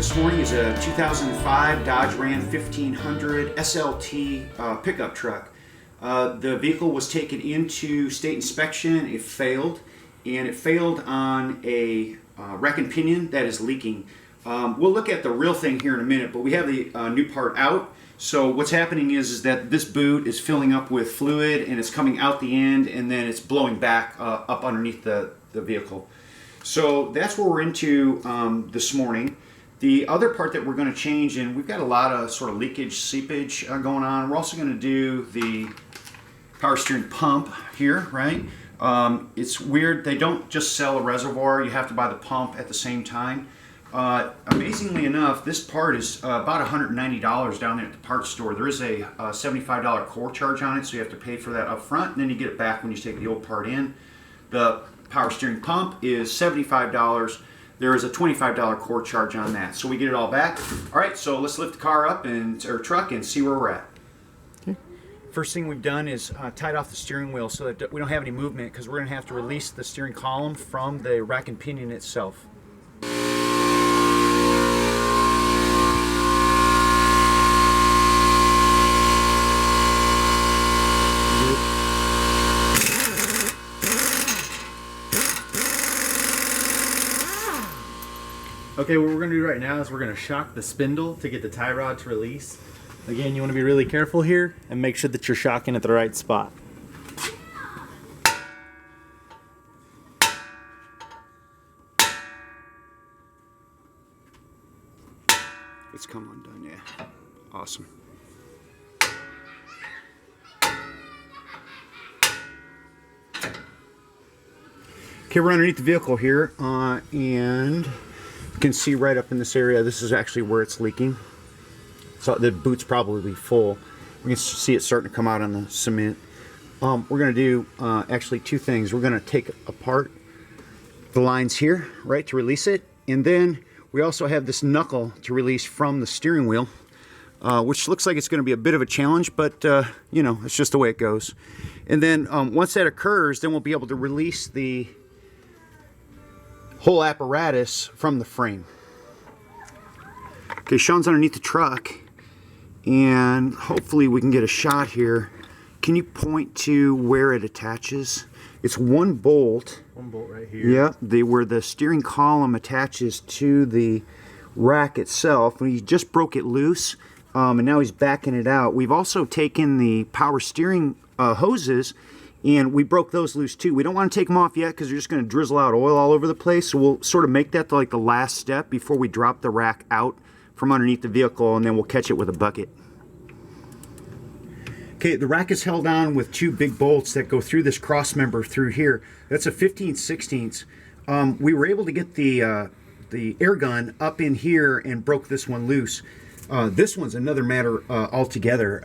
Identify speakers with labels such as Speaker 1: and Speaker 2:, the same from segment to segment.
Speaker 1: this morning is a 2005 Dodge RAM 1500 SLT pickup truck. The vehicle was taken into state inspection. It failed, and it failed on a rack and pinion that is leaking. We'll look at the real thing here in a minute, but we have the new part out. So what's happening is that this boot is filling up with fluid, and it's coming out the end, and then it's blowing back up underneath the vehicle. So that's what we're into this morning. The other part that we're going to change, and we've got a lot of sort of leakage, seepage going on. We're also going to do the power steering pump here, right? It's weird. They don't just sell a reservoir. You have to buy the pump at the same time. Amazingly enough, this part is about $190 down there at the parts store. There is a $75 core charge on it, so you have to pay for that up front, and then you get it back when you take the old part in. The power steering pump is $75. There is a $25 core charge on that, so we get it all back. All right, so let's lift the car up or truck and see where we're at. Okay. First thing we've done is tied off the steering wheel so that we don't have any movement, because we're going to have to release the steering column from the rack and pinion itself.
Speaker 2: Okay, what we're going to do right now is we're going to shock the spindle to get the tie rod to release. Again, you want to be really careful here and make sure that you're shocking at the right spot.
Speaker 1: It's come undone, yeah. Awesome. Okay, we're underneath the vehicle here, and you can see right up in this area, this is actually where it's leaking. So the boot's probably full. We can see it starting to come out on the cement. We're going to do actually two things. We're going to take apart the lines here, right, to release it. And then we also have this knuckle to release from the steering wheel, which looks like it's going to be a bit of a challenge, but you know, it's just the way it goes. And then once that occurs, then we'll be able to release the whole apparatus from the frame. Okay, Sean's underneath the truck, and hopefully we can get a shot here. Can you point to where it attaches? It's one bolt.
Speaker 2: One bolt right here.
Speaker 1: Yeah, where the steering column attaches to the rack itself. And he just broke it loose, and now he's backing it out. We've also taken the power steering hoses, and we broke those loose too. We don't want to take them off yet because you're just going to drizzle out oil all over the place. So we'll sort of make that like the last step before we drop the rack out from underneath the vehicle, and then we'll catch it with a bucket. Okay, the rack is held on with two big bolts that go through this cross member through here. That's a 15/16. We were able to get the air gun up in here and broke this one loose. This one's another matter altogether.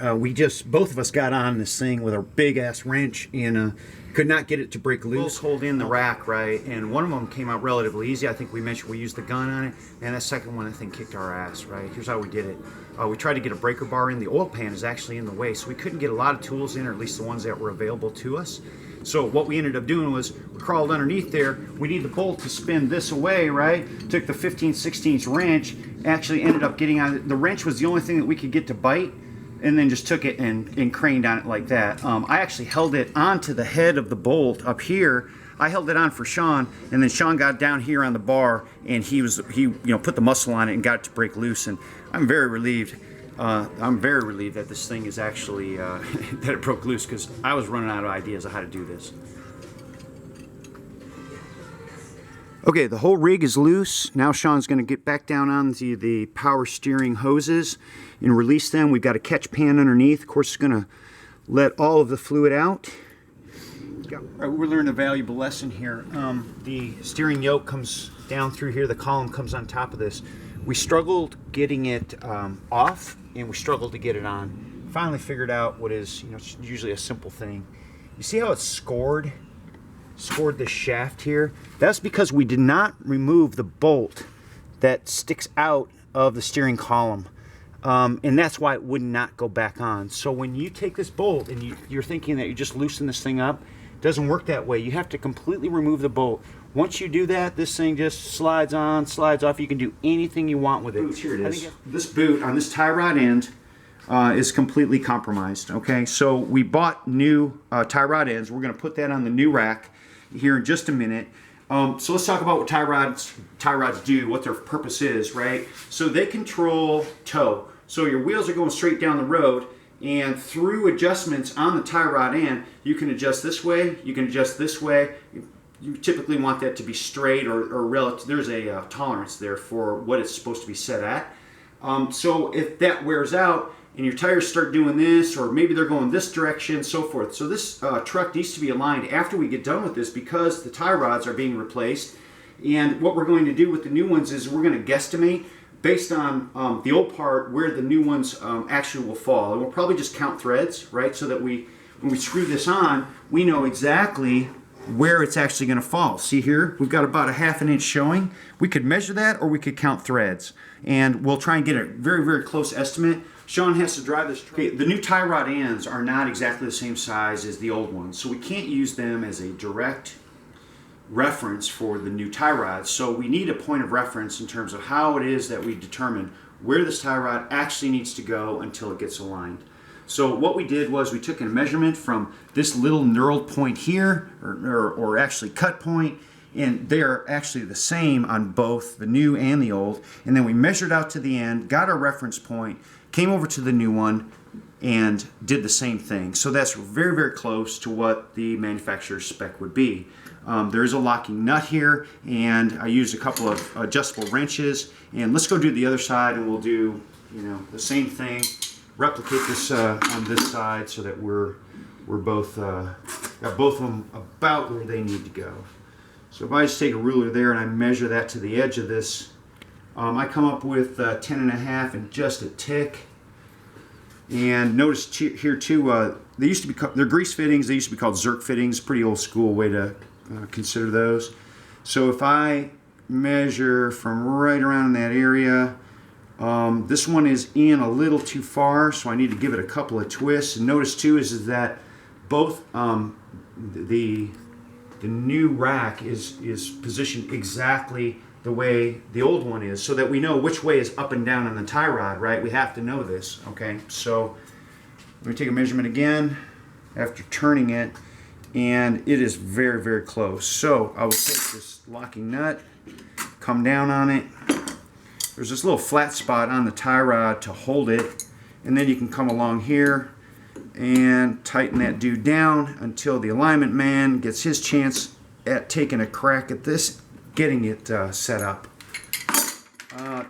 Speaker 1: Both of us got on this thing with a big ass wrench and could not get it to break loose. Both hold in the rack, right? And one of them came out relatively easy. I think we mentioned we used the gun on it, and that second one I think kicked our ass, right? Here's how we did it. We tried to get a breaker bar in. The oil pan is actually in the way, so we couldn't get a lot of tools in, or at least the ones that were available to us. So what we ended up doing was we crawled underneath there. We need the bolt to spin this away, right? Took the 15/16 wrench, actually ended up getting on it. The wrench was the only thing that we could get to bite, and then just took it and craned on it like that. I actually held it onto the head of the bolt up here. I held it on for Sean, and then Sean got down here on the bar, and he put the muscle on it and got it to break loose. And I'm very relieved. That this thing is actually that it broke loose, because I was running out of ideas of how to do this. Okay, the whole rig is loose. Now Sean's going to get back down onto the power steering hoses and release them. We've got a catch pan underneath. Of course, it's going to let all of the fluid out. We're learning a valuable lesson here. The steering yoke comes down through here. The column comes on top of this. We struggled getting it off, and we struggled to get it on. Finally figured out what is, it's usually a simple thing. You see how it's scored the shaft here? That's because we did not remove the bolt that sticks out of the steering column, and that's why it would not go back on. So when you take this bolt and you're thinking that you just loosen this thing up, it doesn't work that way. You have to completely remove the bolt.
Speaker 3: Once you do that, this thing just slides on, slides off. You can do anything you want with it.
Speaker 1: Here it is. This boot on this tie rod end is completely compromised. Okay, so we bought new tie rod ends. We're going to put that on the new rack here in just a minute. So let's talk about what tie rods do, what their purpose is, right? So they control toe. So your wheels are going straight down the road, and through adjustments on the tie rod end, you can adjust this way, you can adjust this way. You typically want that to be straight or relative. There's a tolerance there for what it's supposed to be set at. So if that wears out and your tires start doing this, or maybe they're going this direction, so forth. So this truck needs to be aligned after we get done with this, because the tie rods are being replaced. And what we're going to do with the new ones is we're going to guesstimate based on the old part where the new ones actually will fall. And we'll probably just count threads, right? So that when we screw this on, we know exactly where it's actually going to fall. See here, we've got about a 1/2 inch showing. We could measure that, or we could count threads, and we'll try and get a very, very close estimate. Sean has to drive this. Okay, the new tie rod ends are not exactly the same size as the old ones, so we can't use them as a direct reference for the new tie rods. So we need a point of reference in terms of how it is that we determine where this tie rod actually needs to go until it gets aligned. So what we did was we took a measurement from this little knurled point here, or actually cut point, and they're actually the same on both the new and the old. And then we measured out to the end, got our reference point, came over to the new one, and did the same thing. So that's very, very close to what the manufacturer's spec would be. There is a locking nut here, and I used a couple of adjustable wrenches. And let's go do the other side, and we'll do, the same thing. Replicate this on this side so that we're both got both of them about where they need to go. So if I just take a ruler there and I measure that to the edge of this, I come up with 10.5 and just a tick. And notice here too, they used to be they're grease fittings. They used to be called Zerk fittings. Pretty old school way to consider those. So if I measure from right around in that area. This one is in a little too far, so I need to give it a couple of twists. And notice too is that both the new rack is positioned exactly the way the old one is, so that we know which way is up and down on the tie rod, right? We have to know this, okay? So let me take a measurement again after turning it, and it is very, very close. So I will take this locking nut, come down on it. There's this little flat spot on the tie rod to hold it, and then you can come along here and tighten that dude down until the alignment man gets his chance at taking a crack at this, getting it set up.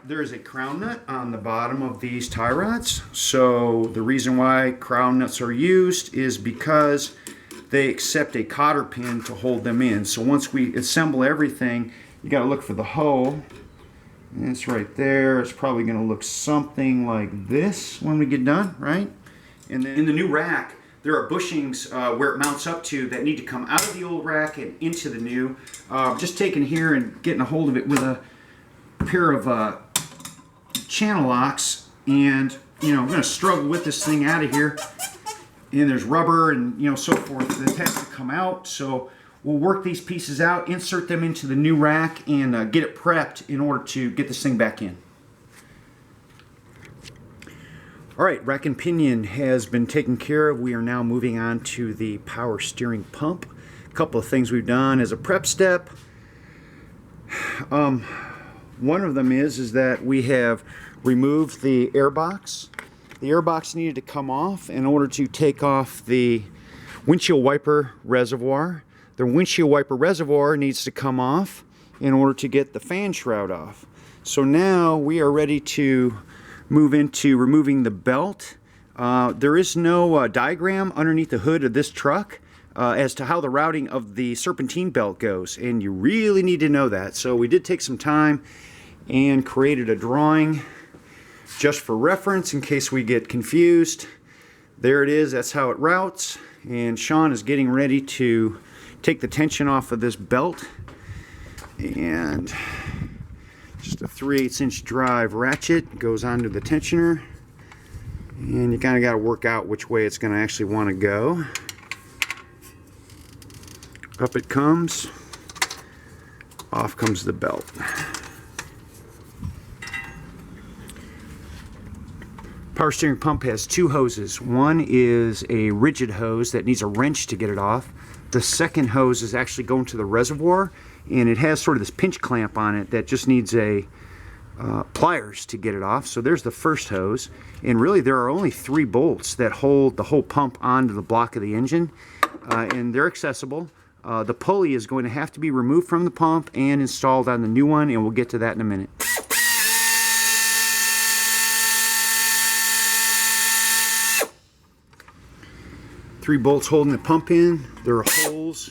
Speaker 1: There is a crown nut on the bottom of these tie rods. So the reason why crown nuts are used is because they accept a cotter pin to hold them in. So once we assemble everything, you got to look for the hole. And it's right there. It's probably going to look something like this when we get done, right? And then in the new rack, there are bushings where it mounts up to that need to come out of the old rack and into the new. Just taking here and getting a hold of it with a pair of channel locks, and I'm going to struggle with this thing out of here. And there's rubber and so forth that has to come out. So we'll work these pieces out, insert them into the new rack, and get it prepped in order to get this thing back in. All right, rack and pinion has been taken care of. We are now moving on to the power steering pump. A couple of things we've done as a prep step. One of them is that we have removed the air box. The air box needed to come off in order to take off the windshield wiper reservoir. The windshield wiper reservoir needs to come off in order to get the fan shroud off. So now we are ready to move into removing the belt. There is no diagram underneath the hood of this truck as to how the routing of the serpentine belt goes, and you really need to know that. So we did take some time and created a drawing just for reference in case we get confused. There it is, that's how it routes, and Sean is getting ready to take the tension off of this belt, and just a 3/8 inch drive ratchet goes onto the tensioner, and you kind of got to work out which way it's going to actually want to go. Up it comes, Off comes the belt. Power steering pump has two hoses. One is a rigid hose that needs a wrench to get it off. The second hose is actually going to the reservoir, and it has sort of this pinch clamp on it that just needs a pliers to get it off. So there's the first hose, and really there are only 3 bolts that hold the whole pump onto the block of the engine, and they're accessible. The pulley is going to have to be removed from the pump and installed on the new one, and we'll get to that in a minute. Three bolts holding the pump in. There are holes,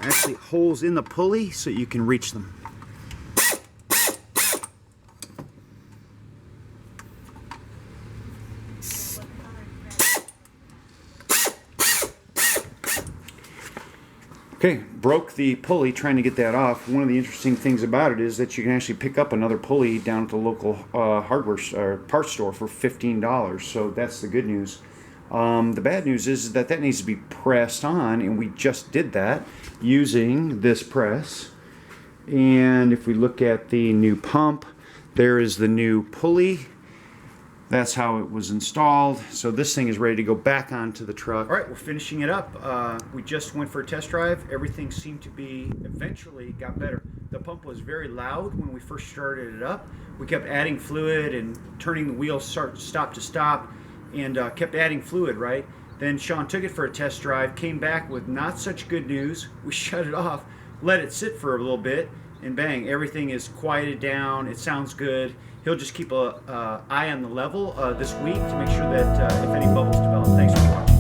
Speaker 1: actually holes in the pulley so you can reach them. Okay, broke the pulley trying to get that off. One of the interesting things about it is that you can actually pick up another pulley down at the local hardware or parts store for $15. So that's the good news. The bad news is that needs to be pressed on, and we just did that using this press. And if we look at the new pump, there is the new pulley. That's how it was installed. So this thing is ready to go back onto the truck. All right, we're finishing it up. We just went for a test drive. Everything seemed to be, eventually got better. The pump was very loud when we first started it up. We kept adding fluid and turning the wheel stop to stop, and kept adding fluid, right? Then Sean took it for a test drive, came back with not such good news. We shut it off, let it sit for a little bit, and bang, everything is quieted down. It sounds good. He'll just keep an eye on the level this week to make sure that if any bubbles develop. Thanks for watching.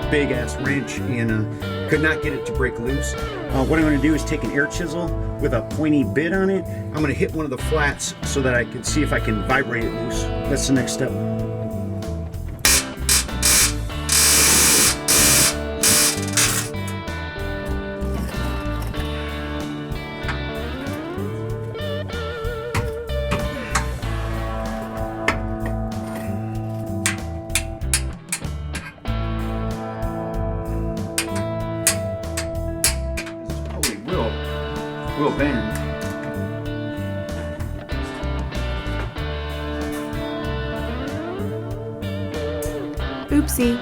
Speaker 1: Big ass wrench, and could not get it to break loose. What I'm going to do is take an air chisel with a pointy bit on it. I'm going to hit one of the flats so that I can see if I can vibrate it loose. That's the next step. Will bend.
Speaker 4: Oopsie.